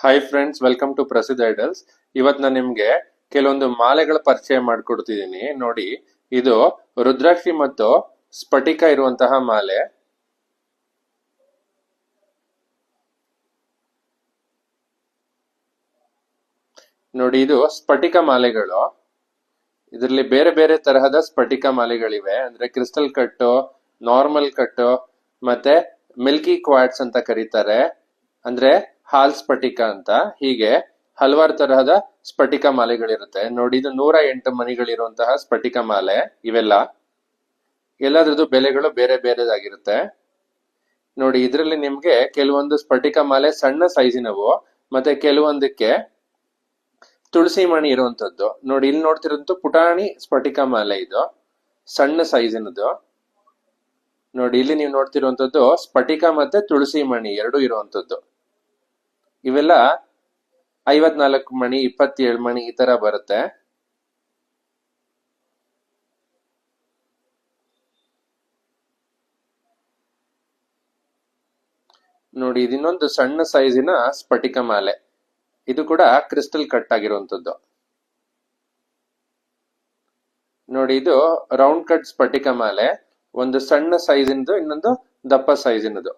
Hi friends, welcome to ಪ್ರಸಿದ್ಧ idols. ಇವತ್ತು ನಾನು ನಿಮ್ಗೆ ಕೆಲವೊಂದು ಮಾಲೆಗಳ ಪರಿಚಯ ಮಾಡ್ಕೊಡ್ತಿದ್ದೀನಿ. ನೋಡಿ, ಇದು ರುದ್ರಾಕ್ಷಿ ಮತ್ತು ಸ್ಫಟಿಕ ಇರುವಂತಹ ಮಾಲೆ. ನೋಡಿ, ಇದು ಸ್ಫಟಿಕ ಮಾಲೆಗಳು. ಇದರಲ್ಲಿ ಬೇರೆ ಬೇರೆ ತರಹದ ಸ್ಫಟಿಕ ಮಾಲೆಗಳಿವೆ. ಅಂದ್ರೆ ಕ್ರಿಸ್ಟಲ್ ಕಟ್ಟು, ನಾರ್ಮಲ್ ಕಟ್ಟು, ಮತ್ತೆ ಮಿಲ್ಕಿ ಕ್ವಾರ್ಟ್ಸ್ ಅಂತ ಕರೀತಾರೆ. ಅಂದ್ರೆ ಹಾಲ್ ಸ್ಫಟಿಕ ಅಂತ. ಹೀಗೆ ಹಲವಾರು ತರಹದ ಸ್ಫಟಿಕ ಮಾಲೆಗಳಿರುತ್ತೆ. ನೋಡಿ, ಇದು 108 ಮಣಿಗಳಿರುವಂತಹ ಸ್ಫಟಿಕ ಮಾಲೆ. ಇವೆಲ್ಲ ಎಲ್ಲದ್ರದ್ದು ಬೆಲೆಗಳು ಬೇರೆ ಬೇರೆದಾಗಿರುತ್ತೆ. ನೋಡಿ, ಇದರಲ್ಲಿ ನಿಮ್ಗೆ ಕೆಲವೊಂದು ಸ್ಫಟಿಕ ಮಾಲೆ ಸಣ್ಣ ಸೈಜಿನವು, ಮತ್ತೆ ಕೆಲವೊಂದಕ್ಕೆ ತುಳಸಿ ಮಣಿ ಇರುವಂತದ್ದು. ನೋಡಿ, ಇಲ್ಲಿ ನೋಡ್ತಿರೋದು ಪುಟಾಣಿ ಸ್ಫಟಿಕ ಮಾಲೆ. ಇದು ಸಣ್ಣ ಸೈಜಿನದು. ನೋಡಿ, ಇಲ್ಲಿ ನೀವು ನೋಡ್ತಿರುವಂತದ್ದು ಸ್ಫಟಿಕ ಮತ್ತೆ ತುಳಸಿ ಮಣಿ ಎರಡು ಇರುವಂತದ್ದು. ಇವೆಲ್ಲ 54 ಮಣಿ, 27 ಮಣಿ ಈ ತರ ಬರುತ್ತೆ. ನೋಡಿ, ಇದನ್ನೊಂದು ಸಣ್ಣ ಸೈಜಿನ ಸ್ಫಟಿಕ ಮಾಲೆ. ಇದು ಕೂಡ ಕ್ರಿಸ್ಟಲ್ ಕಟ್ ಆಗಿರುವಂತದ್ದು. ನೋಡಿ, ಇದು ರೌಂಡ್ ಕಟ್ ಸ್ಫಟಿಕ ಮಾಲೆ. ಒಂದು ಸಣ್ಣ ಸೈಜಿನದು, ಇನ್ನೊಂದು ದಪ್ಪ ಸೈಜಿನದು.